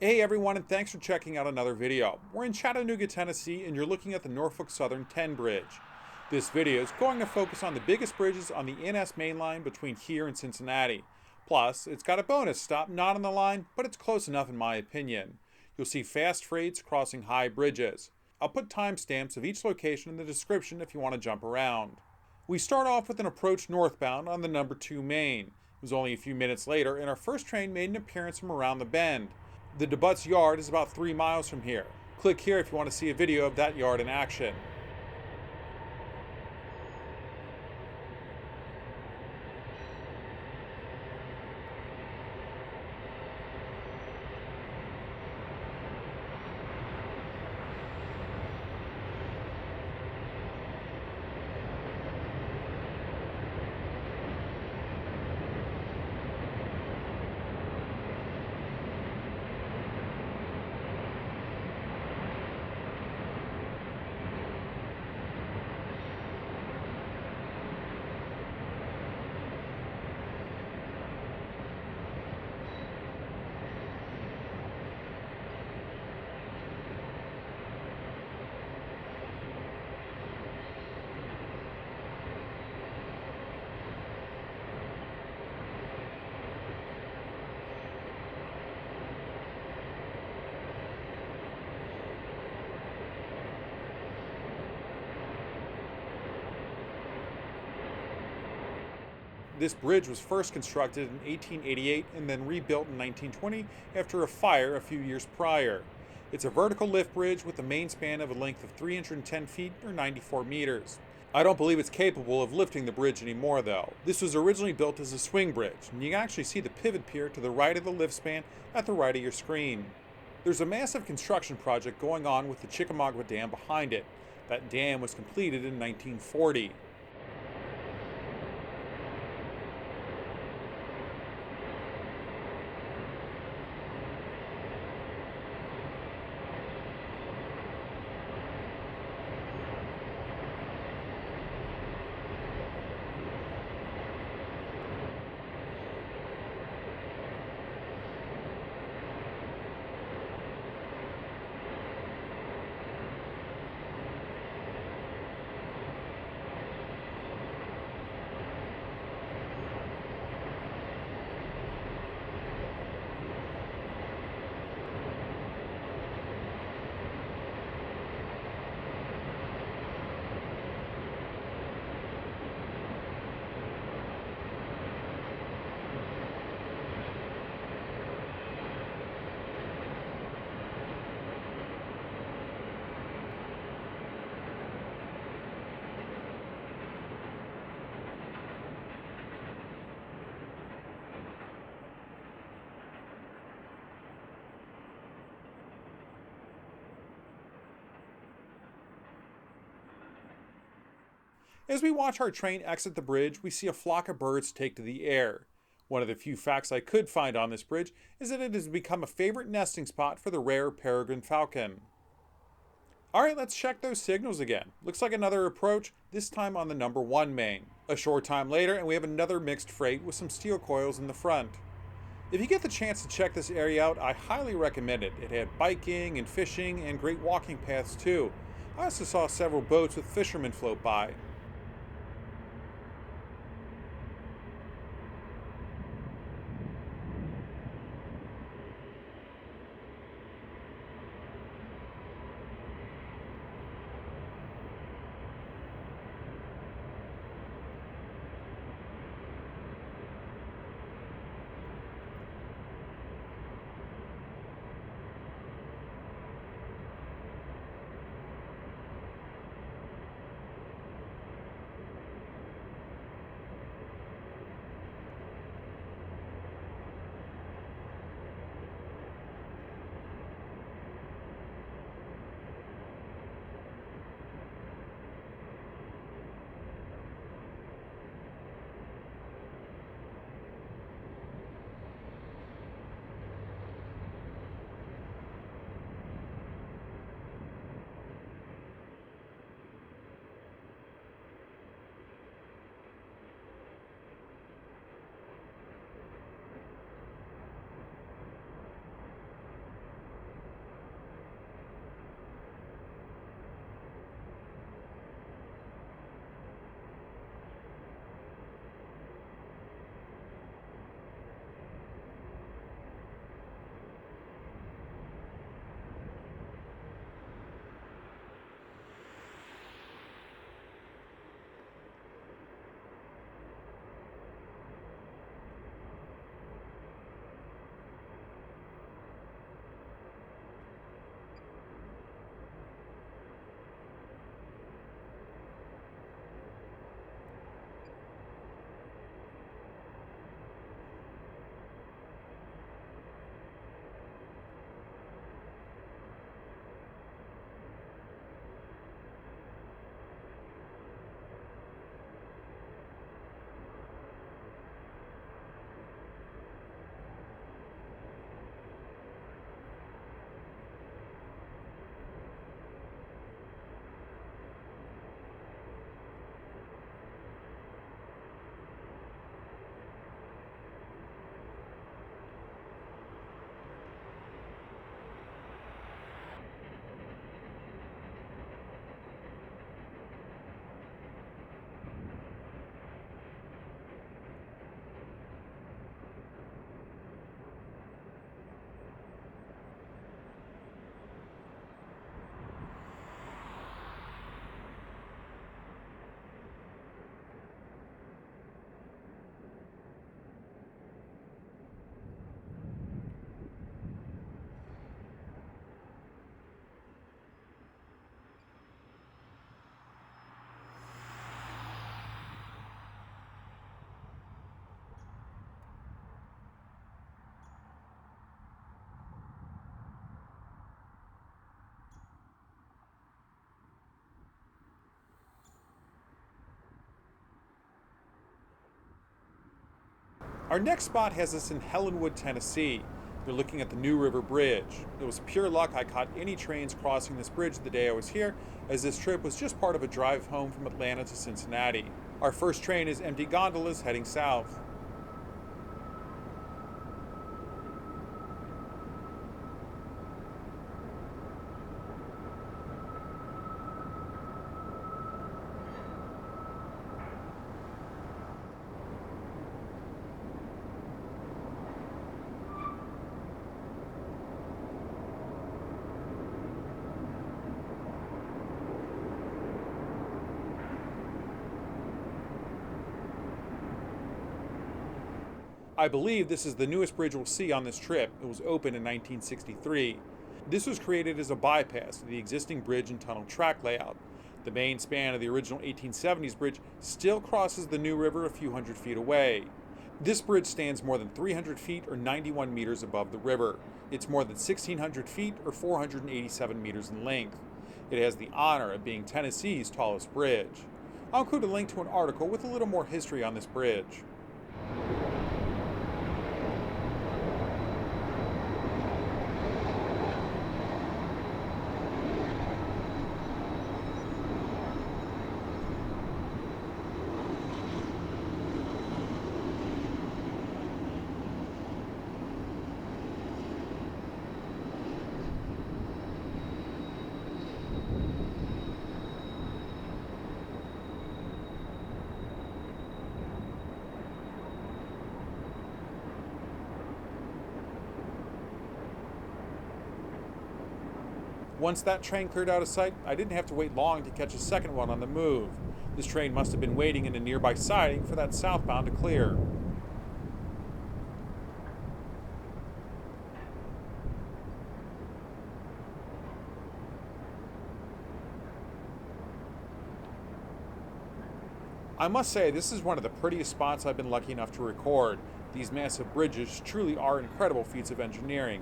Hey everyone, and thanks for checking out another video. We're in Chattanooga, Tennessee, and you're looking at the Norfolk Southern 10 Bridge. This video is going to focus on the biggest bridges on the NS mainline between here and Cincinnati. Plus, it's got a bonus stop not on the line, but it's close enough in my opinion. You'll see fast freights crossing high bridges. I'll put timestamps of each location in the description if you want to jump around. We start off with an approach northbound on the number 2 main. It was only a few minutes later, and our first train made an appearance from around the bend. The Debut's yard is about 3 miles from here. Click here if you want to see a video of that yard in action. This bridge was first constructed in 1888 and then rebuilt in 1920 after a fire a few years prior. It's a vertical lift bridge with a main span of a length of 310 feet or 94 meters. I don't believe it's capable of lifting the bridge anymore though. This was originally built as a swing bridge, and you can actually see the pivot pier to the right of the lift span at the right of your screen. There's a massive construction project going on with the Chickamauga Dam behind it. That dam was completed in 1940. As we watch our train exit the bridge, we see a flock of birds take to the air. One of the few facts I could find on this bridge is that it has become a favorite nesting spot for the rare peregrine falcon. Alright, let's check those signals again. Looks like another approach, this time on the number 1 main. A short time later, and we have another mixed freight with some steel coils in the front. If you get the chance to check this area out, I highly recommend it. It had biking and fishing and great walking paths too. I also saw several boats with fishermen float by. Our next spot has us in Helenwood, Tennessee. We're looking at the New River Bridge. It was pure luck I caught any trains crossing this bridge the day I was here, as this trip was just part of a drive home from Atlanta to Cincinnati. Our first train is empty gondolas heading south. I believe this is the newest bridge we'll see on this trip. It was opened in 1963. This was created as a bypass to the existing bridge and tunnel track layout. The main span of the original 1870s bridge still crosses the New River a few hundred feet away. This bridge stands more than 300 feet or 91 meters above the river. It's more than 1,600 feet or 487 meters in length. It has the honor of being Tennessee's tallest bridge. I'll include a link to an article with a little more history on this bridge. Once that train cleared out of sight, I didn't have to wait long to catch a second one on the move. This train must have been waiting in a nearby siding for that southbound to clear. I must say, this is one of the prettiest spots I've been lucky enough to record. These massive bridges truly are incredible feats of engineering.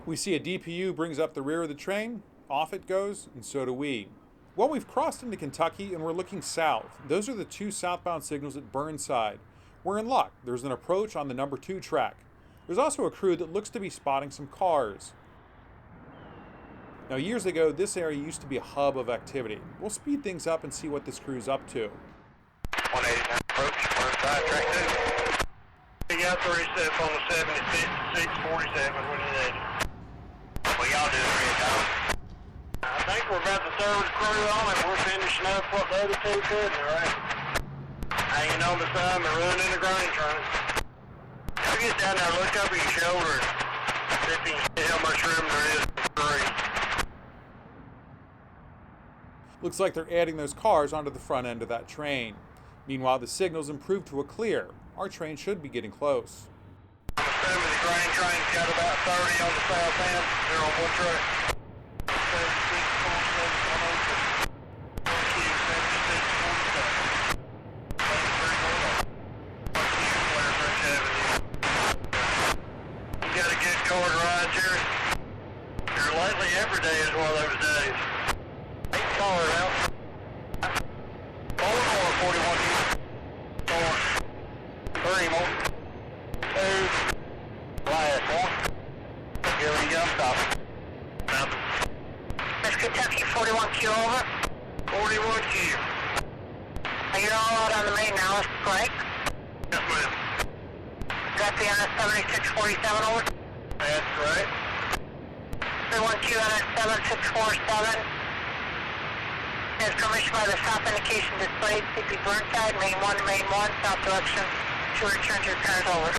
We see a DPU brings up the rear of the train, off it goes, and so do we. Well, we've crossed into Kentucky and we're looking south. Those are the two southbound signals at Burnside. We're in luck. There's an approach on the number 2 track. There's also a crew that looks to be spotting some cars. Now, years ago, this area used to be a hub of activity. We'll speed things up and see what this crew's up to. 189 approach, Burnside, track 2. We got 37 on the 76, 647 when you need it. Well, y'all do it, I think we're about the third crew on it. We're finishing up what the other two couldn't, right? Hanging on the side and running the grain train. You get down there, look over your shoulder and see if you can see how much room there is for three. Looks like they're adding those cars onto the front end of that train. Meanwhile, the signals improved to a clear. Our train should be getting close. I'm assuming the grain train's got about 30 on the south end. They're on one track. 76, 106. You got a good car to ride, Jerry? Here lately, every day is one of those days. 8 cars out. 4 more 41 years. 4. 3 more. 2. Last one. Here we go. Stop. Miss Kentucky, 41Q over. 41Q. You're all out on the main now, is correct? Yes, ma'am. Got the NS 7647 over. That's correct. 31Q NS 7647. Is permission by the stop indication displayed. CP Burnside, main 1, stop direction to return to your cars over.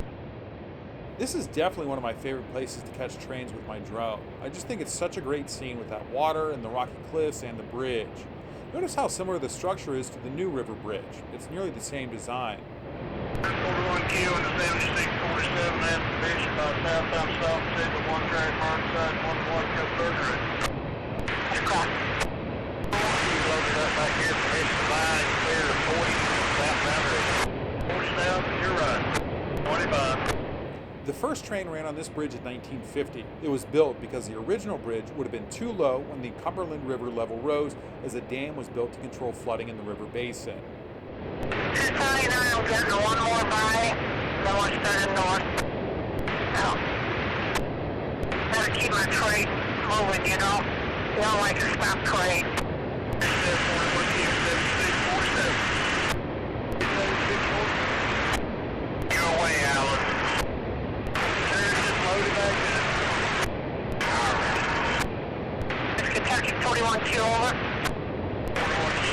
This is definitely one of my favorite places to catch trains with my drone. I just think it's such a great scene with that water and the rocky cliffs and the bridge. Notice how similar the structure is to the new river bridge. It's nearly the same design. 41Q and the 7647 has permission by southbound stop signal 1 track Burnside, 1 go further. That's correct. Loaded up back here, permission line, clear 40, southbound 40 south, you're right. 25. The first train ran on this bridge in 1950. It was built because the original bridge would have been too low when the Cumberland River level rose, as a dam was built to control flooding in the river basin. 239, I'm getting one more by, then we're starting north. Now, gotta keep my trade moving, you know. You don't like to stop trade. 41Q, 7647. Your way, Alan. Miss Kentucky, 41Q over. 41Q.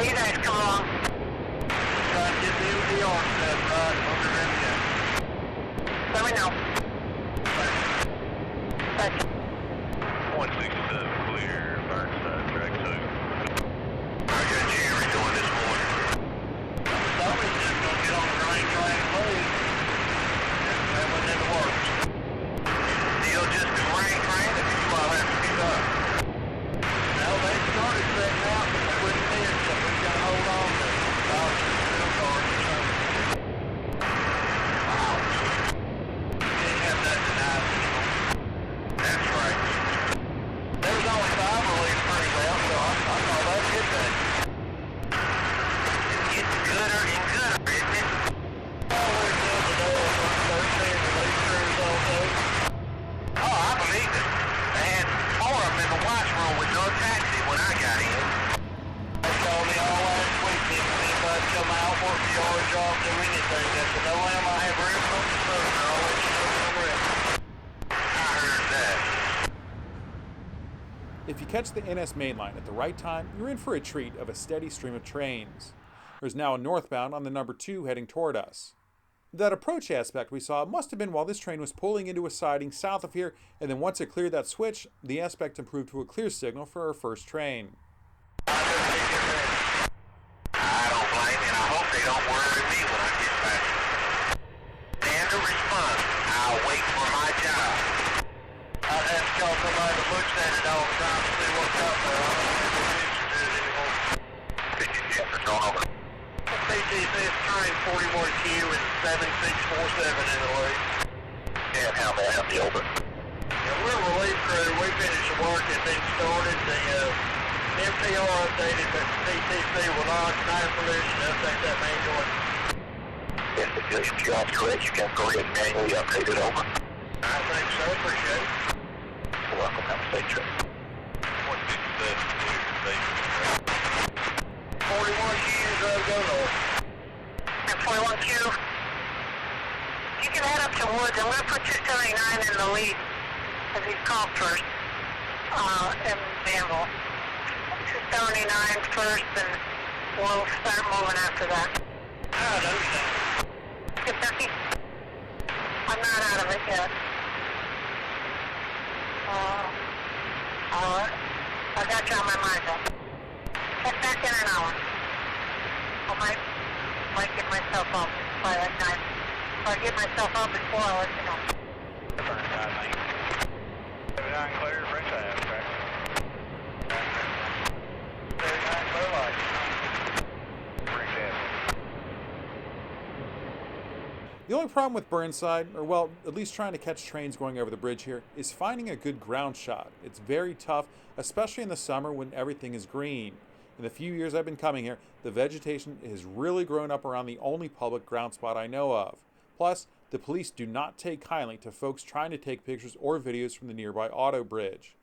You guys come along. Try to get the MDR set right under everything. Let me know. Thank you. 167 clear, Burnside, track 2. I got Jerry going this morning. Somebody's just going to get on the grain train and leave. That went in the works. Still just the grain train that you all have to get up. Now they started setting out, but they wouldn't finish, so we got to hold on to cars or something. Wow. Can't have that denied anymore. That's right. There was only 5 relief crews out, so I thought that's a good thing. It's getting gooder and gooder, isn't it? Always the other day, I was 13 relief crews all day. Oh, I believe it. They had 4 of them in the watch room with no taxi when I got in. They called me all last week if anybody come out, work the yard job, do anything. They said, no, ma'am, I have real focus on it. I'll let you know when I'm ready. I heard that. If you catch the NS mainline at the right time, you're in for a treat of a steady stream of trains. There's now a northbound on the number 2 heading toward us. That approach aspect we saw must have been while this train was pulling into a siding south of here, and then once it cleared that switch, the aspect improved to a clear signal for our first train. I don't blame you, and I hope they don't worry me when I get back. Standard response, I'll wait for my job. I'd have to call somebody that looks at it all the time to see what's out there. I don't have any pictures of it anymore. It's going over. PTCS train 41Q and 7647 in the lead. Yeah, how may I help you over? Yeah, we're a relief crew. We finished the work that's been started. The MPR updated, but CTP will not deny permission to update that manually. Yes, if you are correct, you can go ahead and manually update it over. I think so. Appreciate it. You're welcome. Have a safe trip. 41 years go north. And 41Q, you can head up to Woods. I'm going to put 279 in the lead as he's called first in Danville. 279 first, and we'll start moving after that. I understand. Kentucky? I'm not out of it yet. I got you on my mind though. Get back in an hour. I might get myself up by that time. If I get myself up before, I'll let you know. Burnside, mate. 79 clear, Burnside, track. 79 clear light. Bring that. The only problem with Burnside, or well, at least trying to catch trains going over the bridge here, is finding a good ground shot. It's very tough, especially in the summer when everything is green. In the few years I've been coming here, the vegetation has really grown up around the only public ground spot I know of. Plus, the police do not take kindly to folks trying to take pictures or videos from the nearby auto bridge.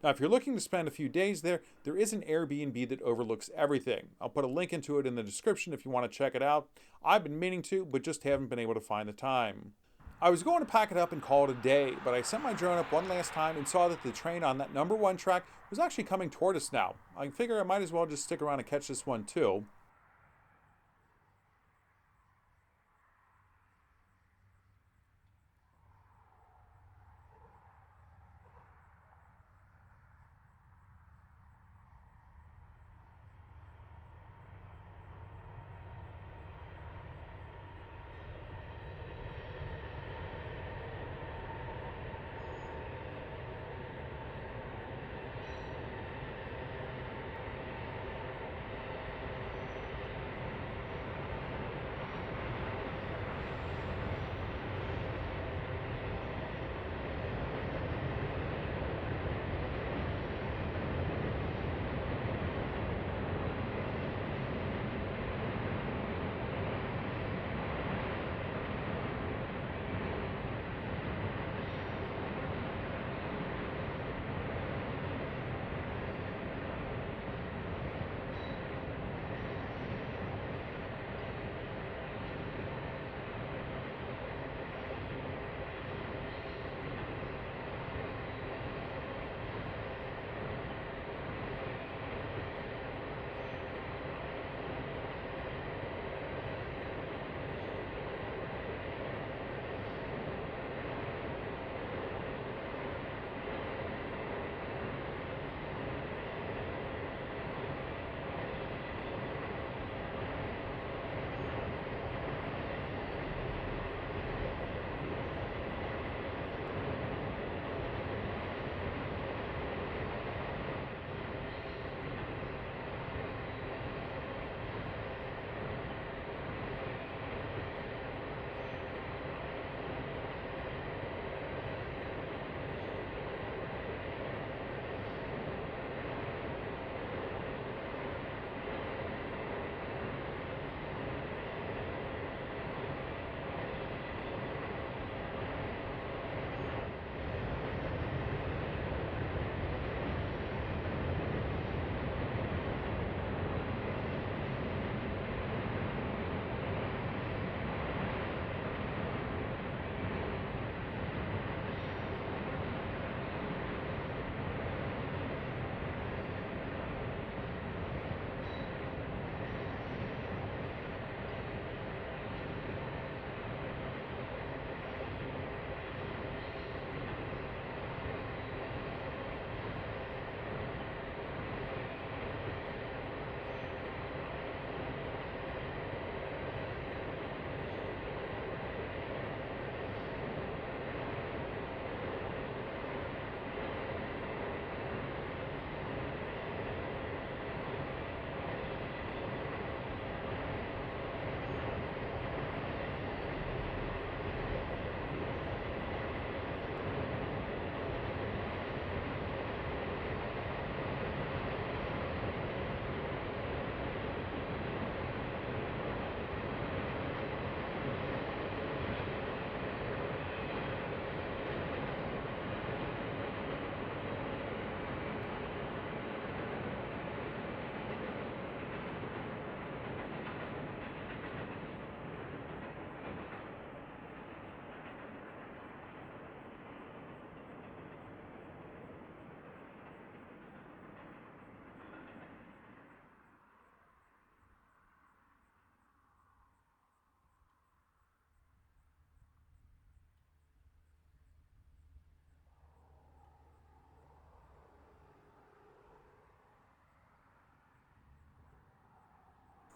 Now, if you're looking to spend a few days there, there is an Airbnb that overlooks everything. I'll put a link into it in the description if you want to check it out. I've been meaning to, but just haven't been able to find the time. I was going to pack it up and call it a day, but I sent my drone up one last time and saw that the train on that number 1 track was actually coming toward us now. I figure I might as well just stick around and catch this one too.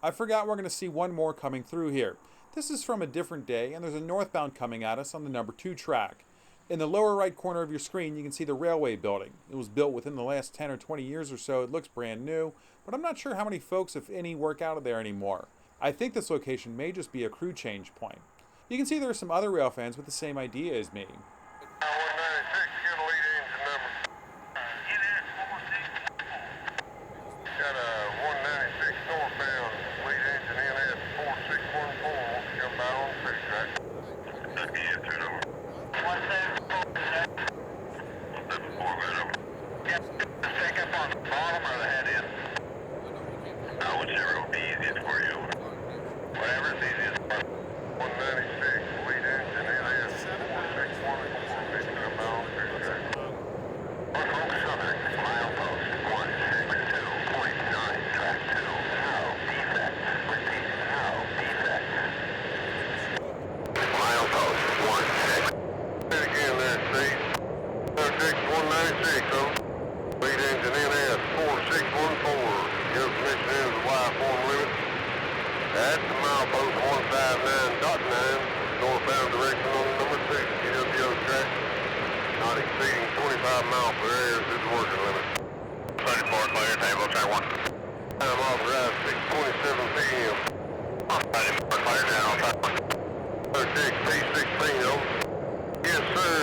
I forgot we're going to see one more coming through here. This is from a different day, and there's a northbound coming at us on the number 2 track. In the lower right corner of your screen, you can see the railway building. It was built within the last 10 or 20 years or so. It looks brand new, but I'm not sure how many folks, if any, work out of there anymore. I think this location may just be a crew change point. You can see there are some other rail fans with the same idea as me. 196, get a lead engine number. Got a 196 northbound lead engine NS 4614. Wants to come by on the city track. Yeah, turn over. 174 right over. Yeah, pick up on the bottom or the head end? Whichever will be easiest for you. Whatever's easiest for you. 196 lead engine NS 4614. Wants to come by on the city track. Norfolk Southern, milepost 162.9, track 2, now defect. Repeat, now defect. Milepost 16. And again there, Steve. 196, oh. Lead engine NS 4614. Your permission into the Y form limit. At the milepost 159.9, northbound direction on number 6, GWO track. Not exceeding 25 miles per hour through the working limit. 34 clear, table track 1. Time authorized 6:27 p.m. 34 clear, down track 1. 36 P16, over. Yes, sir.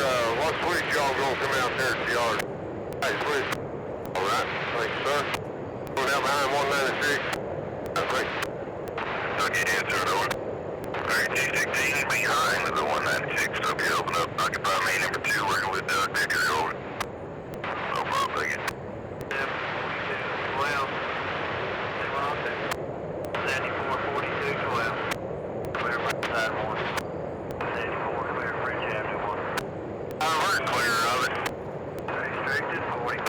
What switch y'all gonna come out there at the yard? Hey, switch. All right. Thank you, sir. Going out behind 196. Thank you. Okay, answer it over. Alright, T16 behind the 196. Okay, open up. Occupy main number 2, working with Dicker over. No problem, thank you. Yep, 12. 74, 42, 12. Clear by side 1. 74, clear Bridge Avenue 1. We're clear of it. Restricted 40.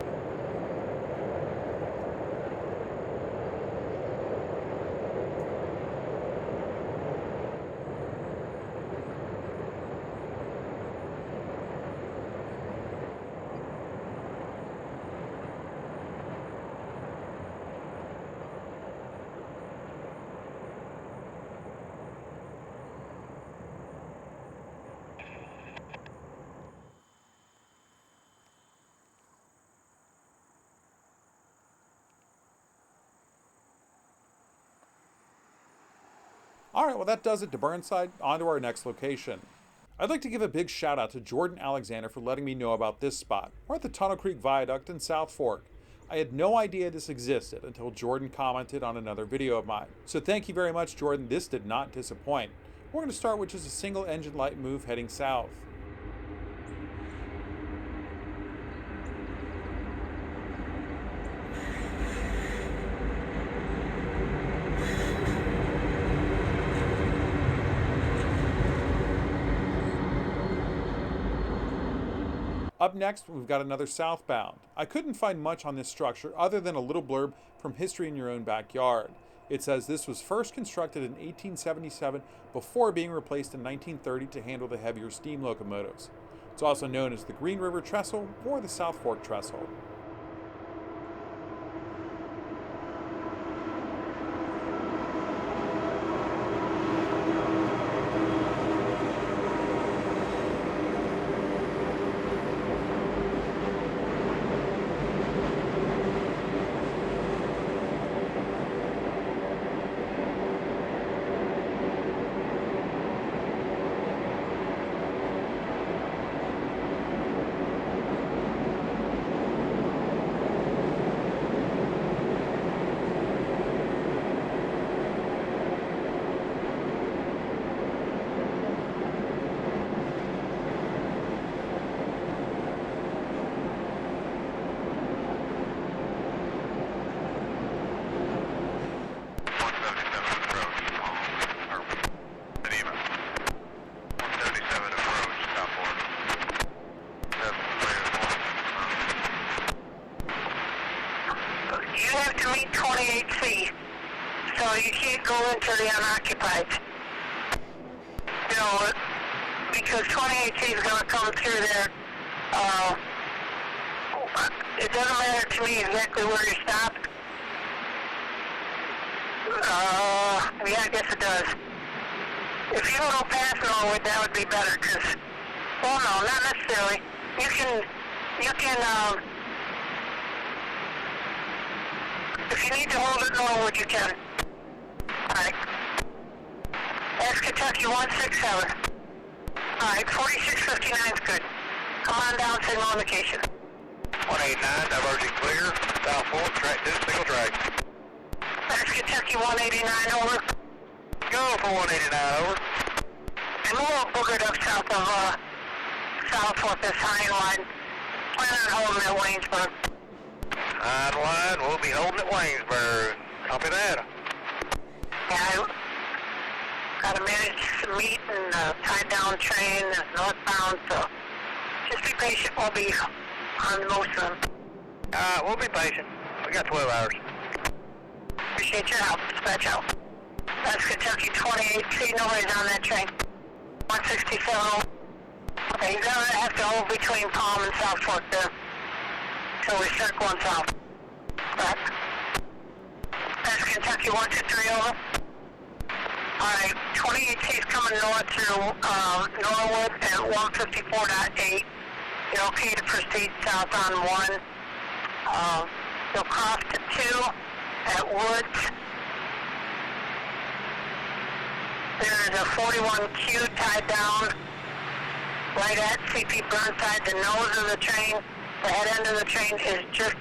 Alright, well that does it to Burnside. On to our next location. I'd like to give a big shout out to Jordan Alexander for letting me know about this spot. We're at the Tunnel Creek Viaduct in South Fork. I had no idea this existed until Jordan commented on another video of mine. So thank you very much, Jordan. This did not disappoint. We're going to start with just a single engine light move heading south. Up next, we've got another southbound. I couldn't find much on this structure other than a little blurb from History in Your Own Backyard. It says this was first constructed in 1877 before being replaced in 1930 to handle the heavier steam locomotives. It's also known as the Green River Trestle or the South Fork Trestle. So you can't go into the unoccupied. You know, because 28C is going to come through there. It doesn't matter to me exactly where you stop. Yeah, I guess it does. If you go past Norwood, that would be better, because, well, no, not necessarily. You can, if you need to hold it Norwood, you can. Alright. That's Kentucky 167. Alright, 4659 is good. Come on down, signal indication. 189, diverging clear. South Fork, track 2, single track. That's Kentucky 189, over. Go for 189, over. I'm a little boogered up south of, South Fork, this Hine line. Plan on holding at Waynesburg. Hine line, we'll be holding at Waynesburg. Copy that. Yeah, I gotta manage some meat and tie down train northbound, so just be patient. We'll be on most of them. We'll be patient. We got 12 hours. Appreciate your help. Dispatch out. That's Kentucky 28C. Nobody's on that train. 167. Okay, you're gonna have to hold between Palm and South Fork there until we start going south. Right. That's Kentucky 123, over. Alright, 28C is coming north through Norwood at 154.8. You're okay to proceed south on 1. You'll cross to 2 at Woods. There is a 41Q tied down right at CP Burnside. The nose of the train, the head end of the train is just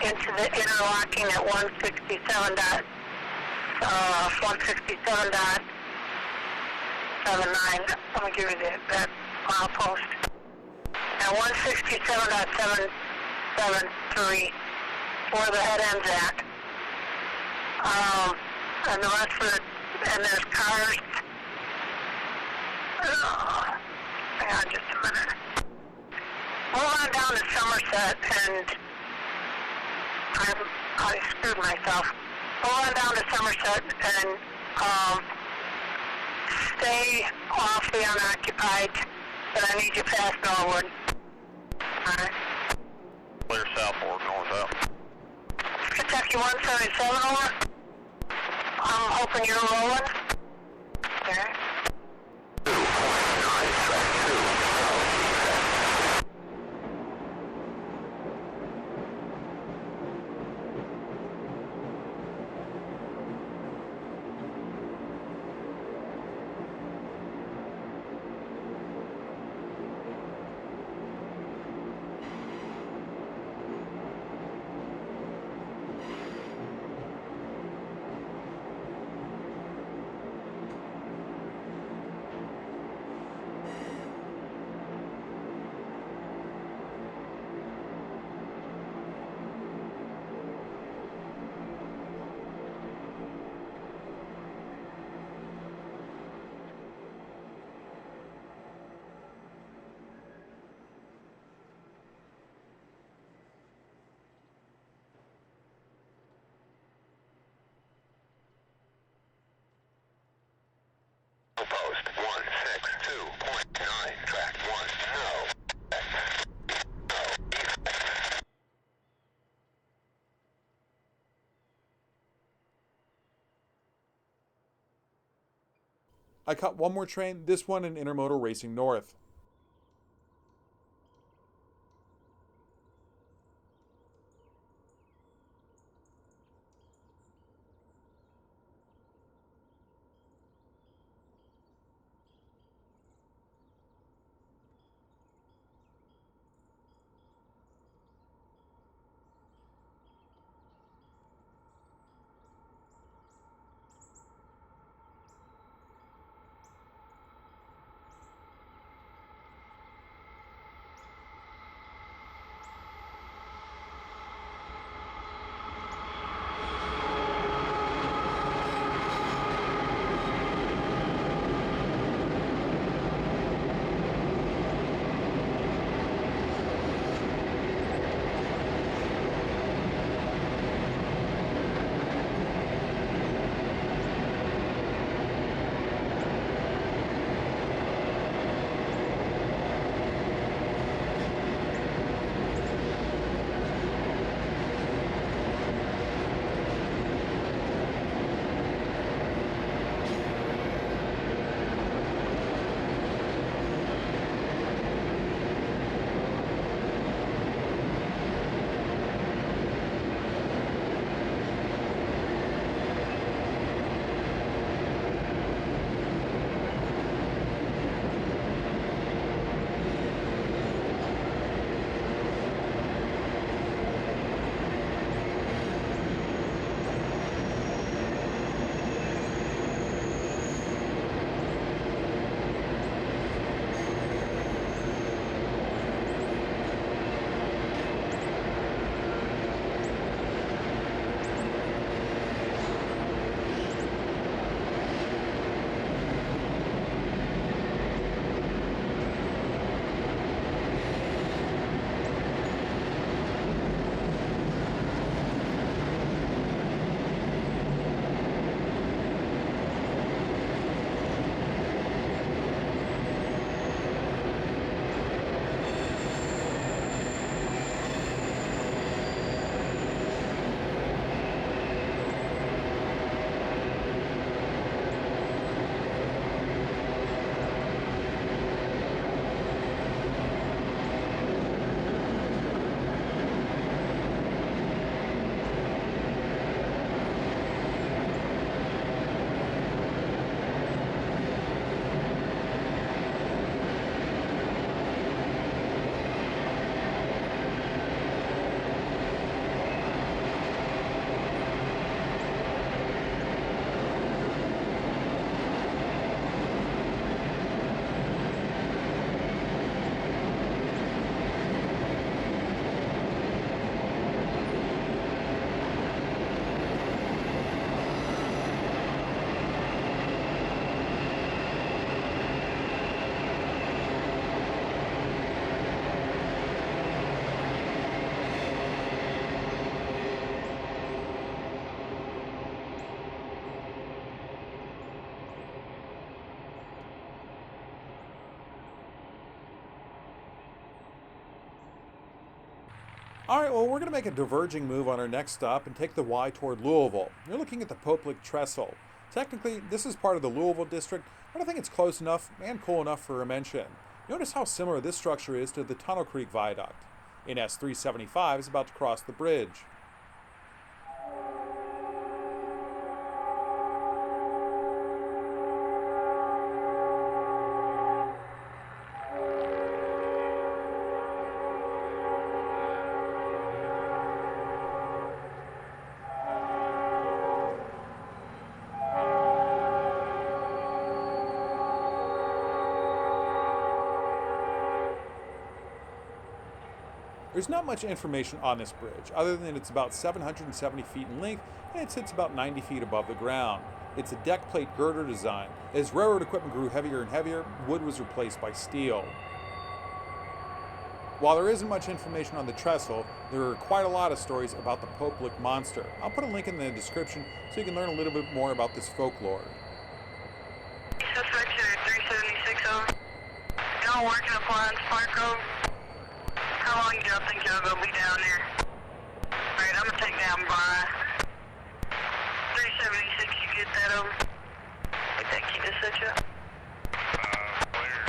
into the interlocking at 167.79. Let me give you that mile post. At 167.773, where the head ends at. And the rest of it, and there's cars. Hang on just a minute. Move on down to Somerset, and I screwed myself. Move on down to Somerset and stay off the unoccupied, but I need you past Norwood. Alright. Clear South Fork, north up. Kentucky 177, over. I'm hoping you're rolling. Okay. 2.9, track 2. Post 162.9, track 1, no. I caught one more train, this one in intermodal racing north. Alright, well, we're going to make a diverging move on our next stop and take the Y toward Louisville. You're looking at the Trestle. Technically, this is part of the Louisville district, but I think it's close enough and cool enough for a mention. Notice how similar this structure is to the Tunnel Creek Viaduct. NS 375 is about to cross the bridge. There's not much information on this bridge, other than it's about 770 feet in length and it sits about 90 feet above the ground. It's a deck plate girder design. As railroad equipment grew heavier and heavier, wood was replaced by steel. While there isn't much information on the Trestle, there are quite a lot of stories about the Poplick monster. I'll put a link in the description so you can learn a little bit more about this folklore. Suspect 376 over. Y'all working up on Spark Road? How long do y'all think y'all gonna be down there? Alright, I'm gonna take down by 376, you get that over? Like that key to set you up? Clear.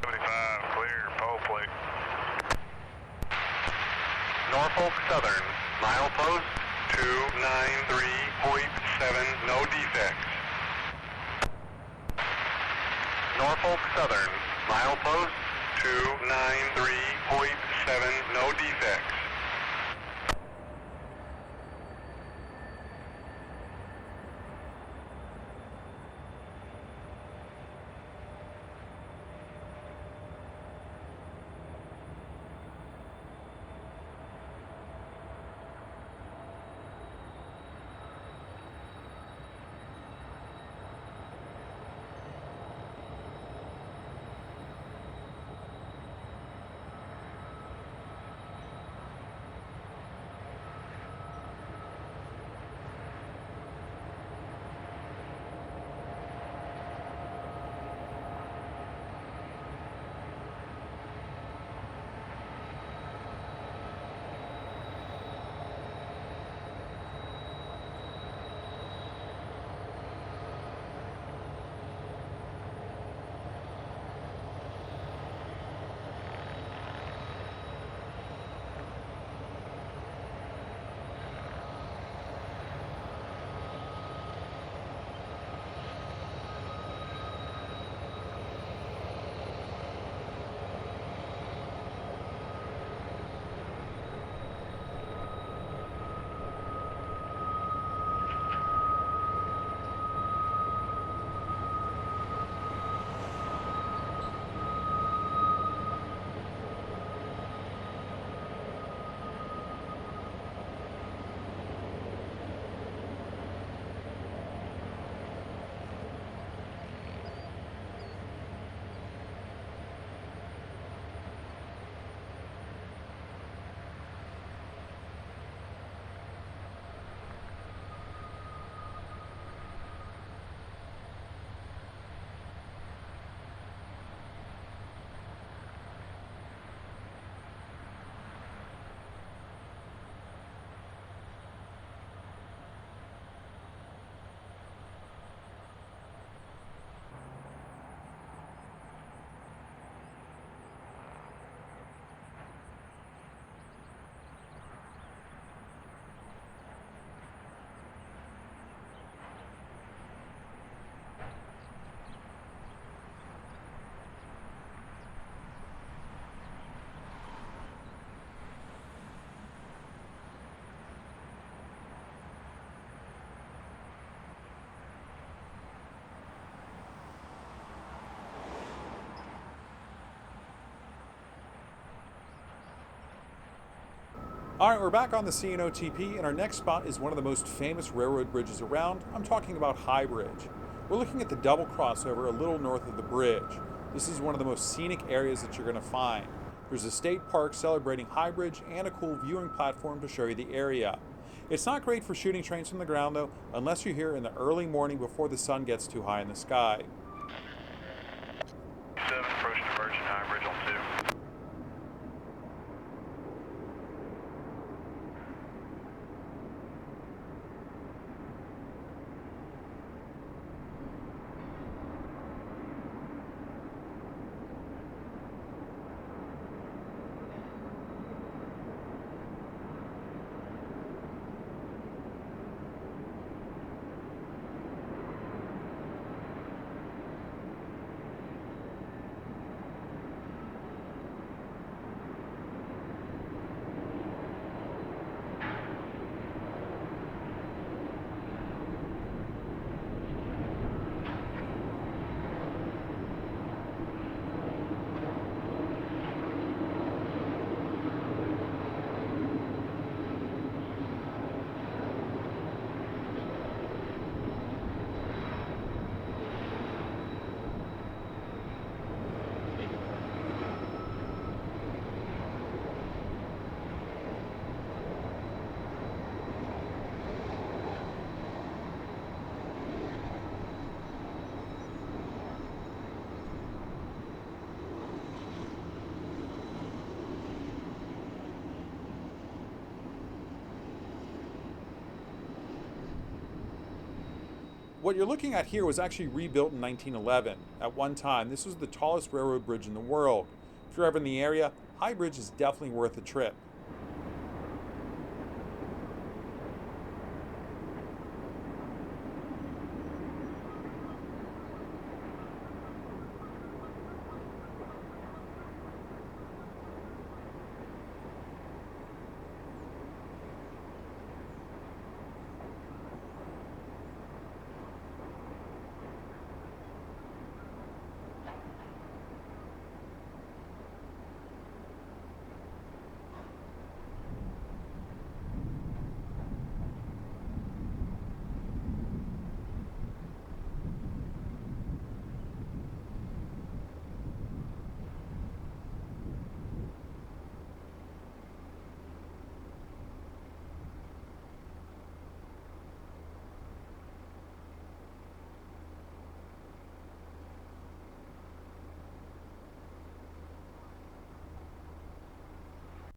75, clear, pole plate. Norfolk Southern, milepost 293.7, no defects. Norfolk Southern, milepost 293.7, no defects. Alright, we're back on the CNO TP, and our next spot is one of the most famous railroad bridges around. I'm talking about High Bridge. We're looking at the double crossover a little north of the bridge. This is one of the most scenic areas that you're going to find. There's a state park celebrating High Bridge and a cool viewing platform to show you the area. It's not great for shooting trains from the ground though, unless you're here in the early morning before the sun gets too high in the sky. 7, approach divergent High Bridge on 2. What you're looking at here was actually rebuilt in 1911. At one time, this was the tallest railroad bridge in the world. If you're ever in the area, High Bridge is definitely worth a trip.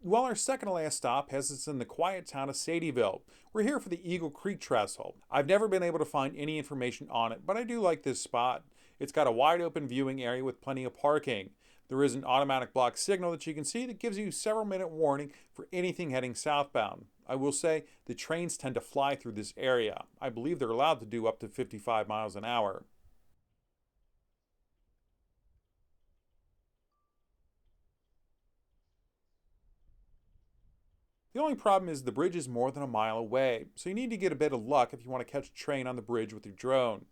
Well, our second to last stop has us in the quiet town of Sadieville. We're here for the Eagle Creek Trestle. I've never been able to find any information on it, but I do like this spot. It's got a wide open viewing area with plenty of parking. There is an automatic block signal that you can see that gives you several minute warning for anything heading southbound. I will say the trains tend to fly through this area. I believe they're allowed to do up to 55 miles an hour. The only problem is the bridge is more than a mile away, so you need to get a bit of luck if you want to catch a train on the bridge with your drone.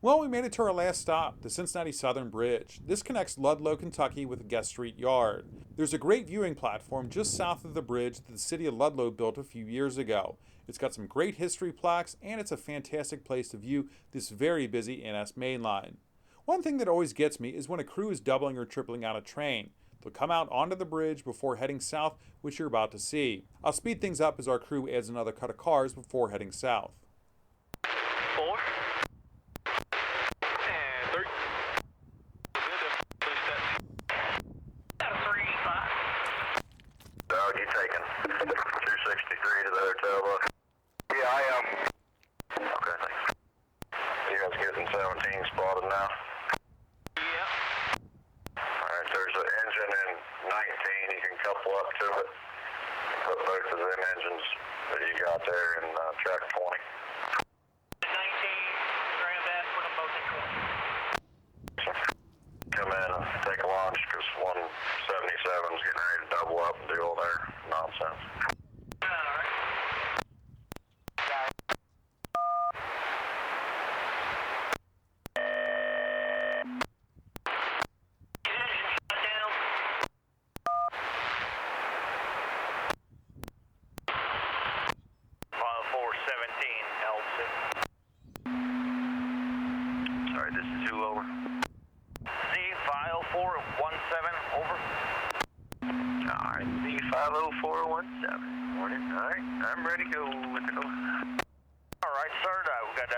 Well, we made it to our last stop, the Cincinnati Southern Bridge. This connects Ludlow, Kentucky with Guest Street Yard. There's a great viewing platform just south of the bridge that the city of Ludlow built a few years ago. It's got some great history plaques, and it's a fantastic place to view this very busy NS mainline. One thing that always gets me is when a crew is doubling or tripling on a train. They'll come out onto the bridge before heading south, which you're about to see. I'll speed things up as our crew adds another cut of cars before heading south. 4 and 3. Got a 3, 5. Dog, you taking 263 to the hotel, bud? Yeah, I am. Okay, thanks. You guys getting 17 spotted now? Yeah. Alright, there's an engine in 19. You can couple up to it. Put both of them engines that you got there in track 20. 19, grab that, put them both in 20. Come in and take a lunch because 177 is getting ready to double up and do all their nonsense. Alright. Sorry, this is who over? Z50417 over. Alright, Z50417. Morning. Alright, I'm ready to go. Alright, sir, we got the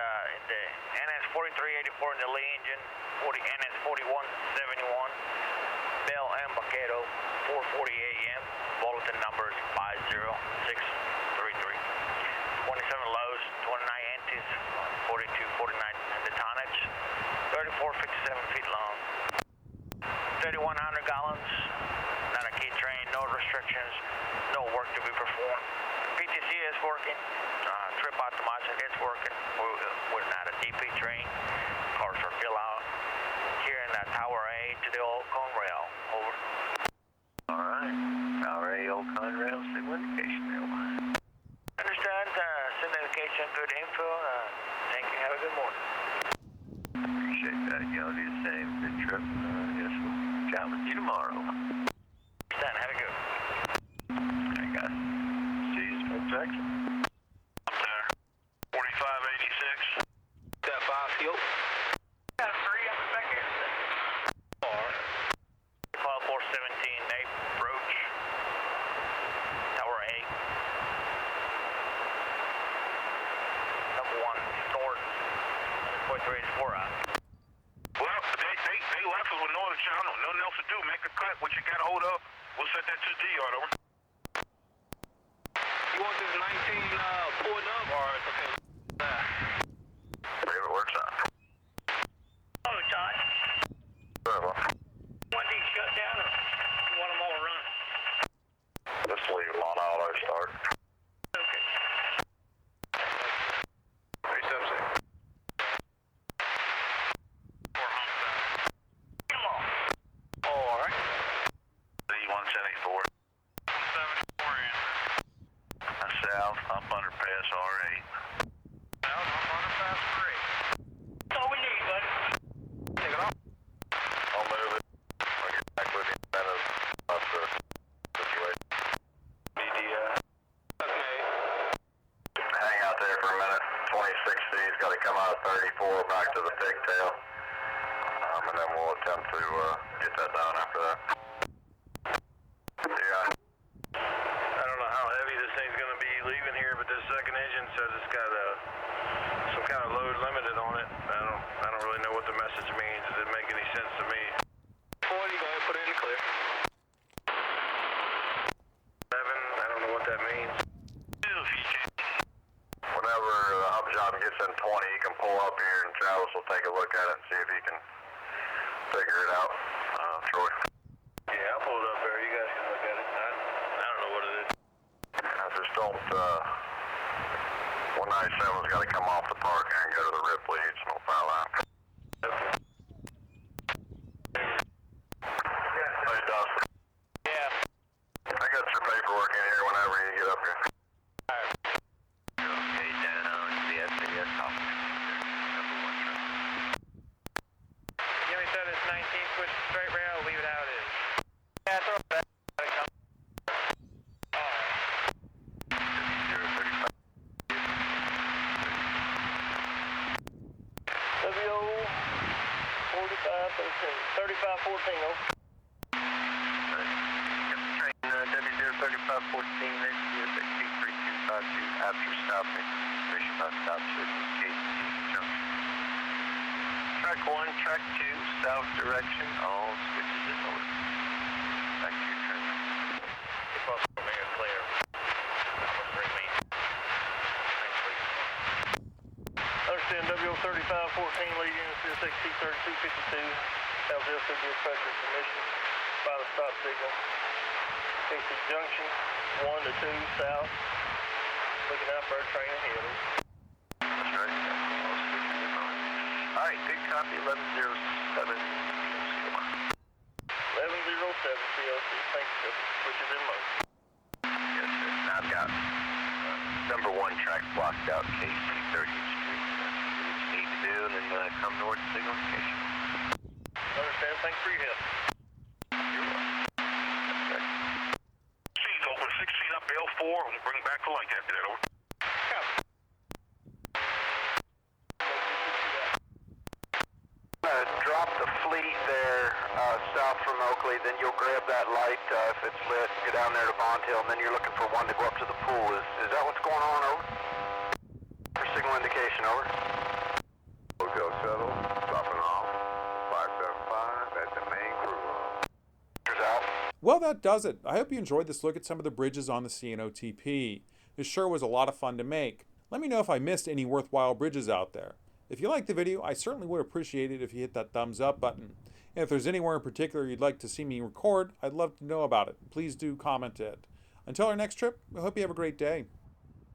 NS4384 in the Lee engine, NS4171, Bell and Baqueto, 4:40 a.m. Bulletin numbers 50633. 27 lows, 29 empties, 42, 49 in the tonnage, 34, 57 feet long, 3,100 gallons, not a key train, no restrictions, no work to be performed. PTC is working, trip optimizer is working, we're not a DP train, cars are fill out, here in that Tower A to the Old Conrail, over. Alright, Tower A, Old Conrail, signal indication rail line. Understand, send indication, good info, thank you, have a good morning. Appreciate that, y'all do the same, good trip, yes, we'll chat with you tomorrow. Understand, have a good one. I got it. See you, Smoke Jackson. Up there, 4586. Got 5 fuel. Got a 3 up the back here. 5417, Nate, approach, Tower A. Number 1, north, 434 out. Well, they left us with no other channel, nothing else to do. Make a cut, what you got a hold of, we'll set that to the D-yard, over. You want this 19 pulling up, or it's okay? Whatever works out. Oh, Todd. Want these shut down, or you want them all to run? Just leave them on auto start. Okay. 376. 4 homicide. Come on. All right. Z174. 74 in. South, up underpass R8. South, up underpass R8. That's all we need, buddy. Take it off. I'll move it. I'll get back with you. That is up the situation. BDI. Okay. Hang out there for a minute. 26C's got to come out of 34 back to the pigtail. And then we'll attempt to get that down after that. Yeah. I don't know how heavy this thing's going to be leaving here, but this second engine says it's got some kind of load limited on it. I don't really know what the message means. It didn't make any sense to me. 40, go ahead and put it in the clear. 7, I don't know what that means. Whenever the hub job gets in 20, you can pull up here and Travis will take a look at it and see if he can figure it out. Troy. Yeah, I'll pull it up there. You guys can look at it. I don't know what it is. I just don't, 197's got to come off the park and go to the Ripley. It's no foul out. Okay. Hey, Dustin. Yeah. I got your paperwork in here whenever you get up here. Alright. Okay, down on CSCS. Number 1 truck. push the straight rail, leave it how it is. Yeah, throw it back. WO 3514, over. Train W03514, XC3252 after stopping, mission bus stop, Circle K, junction. Track 1, track 2, south direction, all switches in order. Back to your train. If I'm man clear, I'm going to bring me. Thanks, please. Understand W03514, lead unit XC3252. Tells us to be pressure submission by the stop signal. Exit junction 1 to 2 south. Looking out for our train ahead. That's right. Alright, good copy. 1107 COC. 1107 COC. Thank you, sir. Switches in motion. Yes, sir. Now I've got number 1 track blocked out, KC 30th Street. Do what you need to do, and then come north to signal station. Understand. Thanks for your help. You're welcome. That's right. Seat open 6 feet up, L4, and we'll bring back to light after that, over. Drop the fleet there south from Oakley, then you'll grab that light if it's lit, go down there to Bond Hill, and then you're looking for one to go up to the pool. Is that what's going on, over? For signal indication, over. Hotel shuttle, dropping off, 575 at the main crew. Out. Well, that does it. I hope you enjoyed this look at some of the bridges on the CNO TP. This sure was a lot of fun to make. Let me know if I missed any worthwhile bridges out there. If you liked the video, I certainly would appreciate it if you hit that thumbs up button. And if there's anywhere in particular you'd like to see me record, I'd love to know about it. Please do comment it. Until our next trip, I hope you have a great day.